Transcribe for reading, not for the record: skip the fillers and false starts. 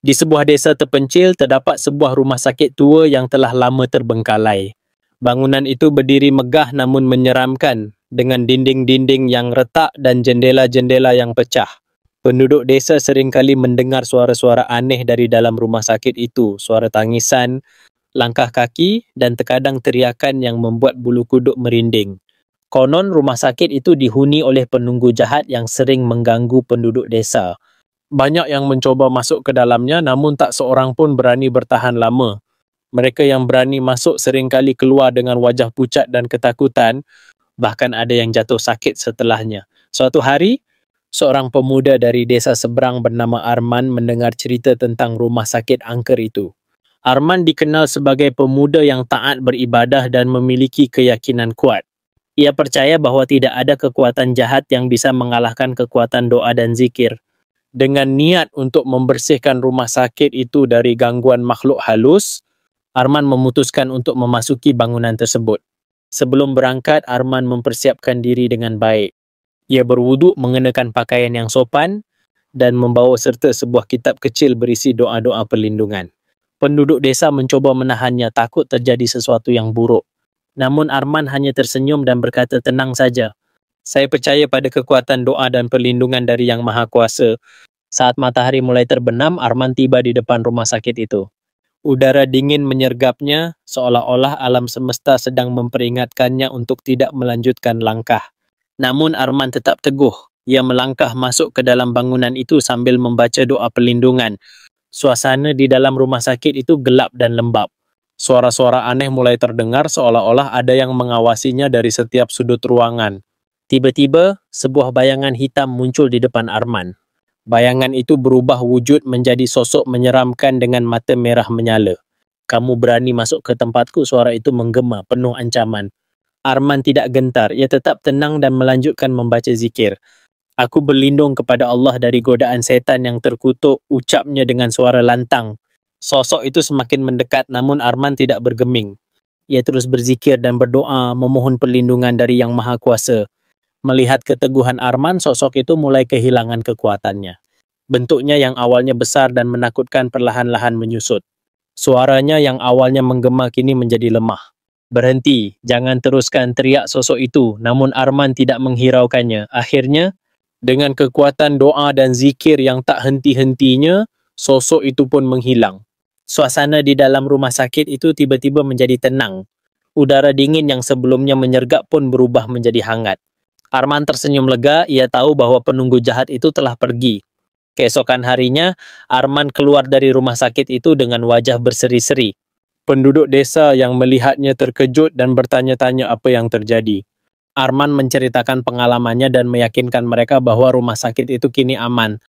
Di sebuah desa terpencil terdapat sebuah rumah sakit tua yang telah lama terbengkalai. Bangunan itu berdiri megah namun menyeramkan dengan dinding-dinding yang retak dan jendela-jendela yang pecah. Penduduk desa seringkali mendengar suara-suara aneh dari dalam rumah sakit itu, suara tangisan, langkah kaki dan terkadang teriakan yang membuat bulu kuduk merinding. Konon rumah sakit itu dihuni oleh penunggu jahat yang sering mengganggu penduduk desa. Banyak yang mencoba masuk ke dalamnya namun tak seorang pun berani bertahan lama. Mereka yang berani masuk seringkali keluar dengan wajah pucat dan ketakutan, bahkan ada yang jatuh sakit setelahnya. Suatu hari, seorang pemuda dari desa seberang bernama Arman mendengar cerita tentang rumah sakit angker itu. Arman dikenal sebagai pemuda yang taat beribadah dan memiliki keyakinan kuat. Ia percaya bahawa tidak ada kekuatan jahat yang bisa mengalahkan kekuatan doa dan zikir. Dengan niat untuk membersihkan rumah sakit itu dari gangguan makhluk halus, Arman memutuskan untuk memasuki bangunan tersebut. Sebelum berangkat, Arman mempersiapkan diri dengan baik. Ia berwuduk mengenakan pakaian yang sopan dan membawa serta sebuah kitab kecil berisi doa-doa perlindungan. Penduduk desa mencoba menahannya takut terjadi sesuatu yang buruk. Namun Arman hanya tersenyum dan berkata, "Tenang saja. Saya percaya pada kekuatan doa dan perlindungan dari Yang Maha Kuasa." Saat matahari mulai terbenam, Arman tiba di depan rumah sakit itu. Udara dingin menyergapnya, seolah-olah alam semesta sedang memperingatkannya untuk tidak melanjutkan langkah. Namun Arman tetap teguh. Ia melangkah masuk ke dalam bangunan itu sambil membaca doa perlindungan. Suasana di dalam rumah sakit itu gelap dan lembab. Suara-suara aneh mulai terdengar seolah-olah ada yang mengawasinya dari setiap sudut ruangan. Tiba-tiba, sebuah bayangan hitam muncul di depan Arman. Bayangan itu berubah wujud menjadi sosok menyeramkan dengan mata merah menyala. "Kamu berani masuk ke tempatku?" Suara itu menggema, penuh ancaman. Arman tidak gentar, ia tetap tenang dan melanjutkan membaca zikir. "Aku berlindung kepada Allah dari godaan setan yang terkutuk," ucapnya dengan suara lantang. Sosok itu semakin mendekat namun Arman tidak bergeming. Ia terus berzikir dan berdoa memohon perlindungan dari Yang Maha Kuasa. Melihat keteguhan Arman, sosok itu mulai kehilangan kekuatannya. Bentuknya yang awalnya besar dan menakutkan perlahan-lahan menyusut. Suaranya yang awalnya menggema kini menjadi lemah. "Berhenti, jangan teruskan," teriak sosok itu. Namun Arman tidak menghiraukannya. Akhirnya, dengan kekuatan doa dan zikir yang tak henti-hentinya, sosok itu pun menghilang. Suasana di dalam rumah sakit itu tiba-tiba menjadi tenang. Udara dingin yang sebelumnya menyergap pun berubah menjadi hangat. Arman tersenyum lega, ia tahu bahwa penunggu jahat itu telah pergi. Keesokan harinya, Arman keluar dari rumah sakit itu dengan wajah berseri-seri. Penduduk desa yang melihatnya terkejut dan bertanya-tanya apa yang terjadi. Arman menceritakan pengalamannya dan meyakinkan mereka bahwa rumah sakit itu kini aman.